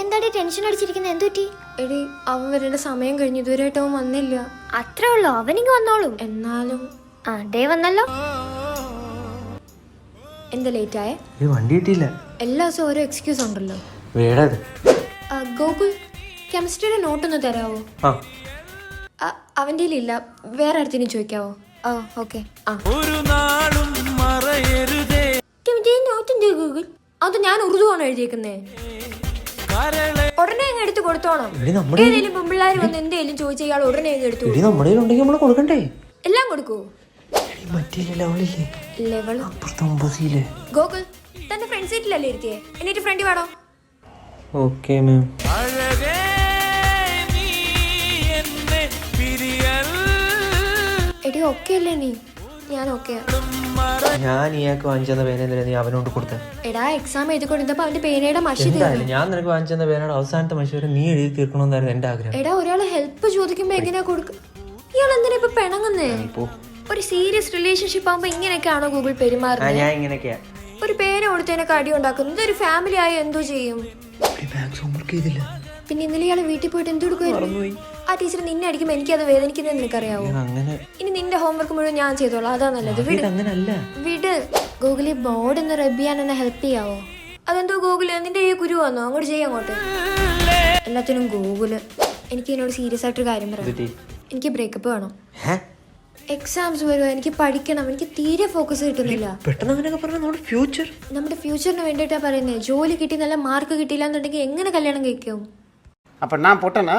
എന്താടി ടെൻഷൻ അടിച്ചിരിക്കുന്നത്? എന്തു പറ്റി? എടി അവൻ വരേണ്ട സമയം കഴിഞ്ഞു, ഇതുവരെയായിട്ട് അവൻ വന്നില്ല. അത്രേ ഉള്ളൂ, അവനിങ്ങ് വന്നോളും. എന്നാലും ഡേ വന്നല്ലോ. എന്താ ലേറ്റ് ആയേ? വണ്ടി കിട്ടിയില്ല. എല്ലാ ദിവസവും ഓരോ എക്സ്ക്യൂസ് ഉണ്ടല്ലോ. വേടത് ഗോകുൽ, കെമിസ്ട്രിയുടെ നോട്ടൊന്ന് തരാവോ? അവൻ്റെ ഇല്ല, വേറെ അടുത്തിന് ചോദിക്കാവോ? ഓക്കെ. നോട്ടുണ്ട് ഗൂഗിൾ, അത് ഞാൻ ഉറുദു ആണ് എഴുതിയേക്കുന്നേ. ഉടനെ അങ്ങ് എടുത്ത് കൊടുത്തോണം. ഏതെങ്കിലും പെമ്പിള്ളാര് വന്ന് എന്തേലും ചോദിച്ച ഇയാൾ ഉടനെ അങ്ങ് എടുത്തു. കൊടുക്കണ്ടേ? എല്ലാം കൊടുക്കൂ. ഗോകുൽ, തന്റെ ഫ്രണ്ട് സീറ്റിലല്ലേ ഇരുത്തിയേ? എന്നിട്ട് ഫ്രണ്ട് വേണോ? Okay ma'am. എടി ഓക്കെ അല്ലേ നീ? ഞാൻ ഓക്കെ. ഞാൻ ഇയാൾക്ക് വാങ്ങിച്ചെന്ന പേന നീ അവനോട് കൊടുത്ത? എടാ എക്സാം എഴുതിക്കൊണ്ടിരുന്നപ്പോ അവന്റെ പേനയുടെ മഷി എന്തായാലും ഞാൻ നിനക്ക് വാങ്ങിച്ചെന്ന പേനയുടെ അവസാനത്തെ മഷി വരെ നീ എഴുതി തീർക്കണമെന്നായിരുന്നു എന്റെ ആഗ്രഹം. എടാ ഒരാള് ഹെൽപ്പ് ചോദിക്കുമ്പോ എങ്ങനെയാ കൊടുക്ക? ഇയാൾ എന്തിനാ ഇപ്പൊ പിണങ്ങുന്നേ? ഒരു സീരിയസ് റിലേഷൻഷിപ്പ് ആകുമ്പോ ഇങ്ങനെയൊക്കെയാണോ ഗൂഗിൾ പെരുമാറുന്നത്? ഞാൻ ഇങ്ങനെയൊക്കെയാ. ഒരു പേന കൊടുത്തതിനൊക്കെ അടി ഉണ്ടാക്കുന്നത്. ഒരു ഫാമിലി ആയി എന്തോ ചെയ്യും. പിന്നെ ഇന്നലെ ഇയാള് വീട്ടിൽ പോയിട്ട് എന്ത് കൊടുക്കുമായിരുന്നു? ആ ടീച്ചർ നിന്നെ അടിക്കുമ്പോ എനിക്കത് വേദനിക്കുന്നത് നിനക്കറിയാവോ? ഇനി നിന്റെ ഹോംവർക്ക് മുഴുവൻ ഞാൻ ചെയ്തോളാം, അതാ നല്ലത്. വിട്. ഗൂഗിളി ബോർഡ് ഒന്ന് റബ് ചെയ്യാൻ എന്നെ ഹെൽപ്പ് ചെയ്യാവോ? അതെന്തോ ഗൂഗിള് നിന്റെ ഈ കുരു വന്നോ? അങ്ങോട്ട് ചെയ്യാം, അങ്ങോട്ട്. എല്ലാത്തിനും ഗൂഗിള്. എനിക്ക് ഇതിനോട് സീരിയസ് ആയിട്ടൊരു കാര്യം പറയാം. എനിക്ക് ബ്രേക്കപ്പ് വേണം. എക്സാംസ് വരുവാ, എനിക്ക് പഠിക്കണം. എനിക്ക് തീരെ ഫോക്കസ് കിട്ടുന്നില്ല. നമ്മുടെ ഫ്യൂച്ചറിന് വേണ്ടിയിട്ടാ പറയുന്നത്. ജോലി കിട്ടി നല്ല മാർക്ക് കിട്ടിയില്ല എന്നുണ്ടെങ്കിൽ എങ്ങനെ കല്യാണം കഴിക്കും? அப்ப நான் போட்டேனா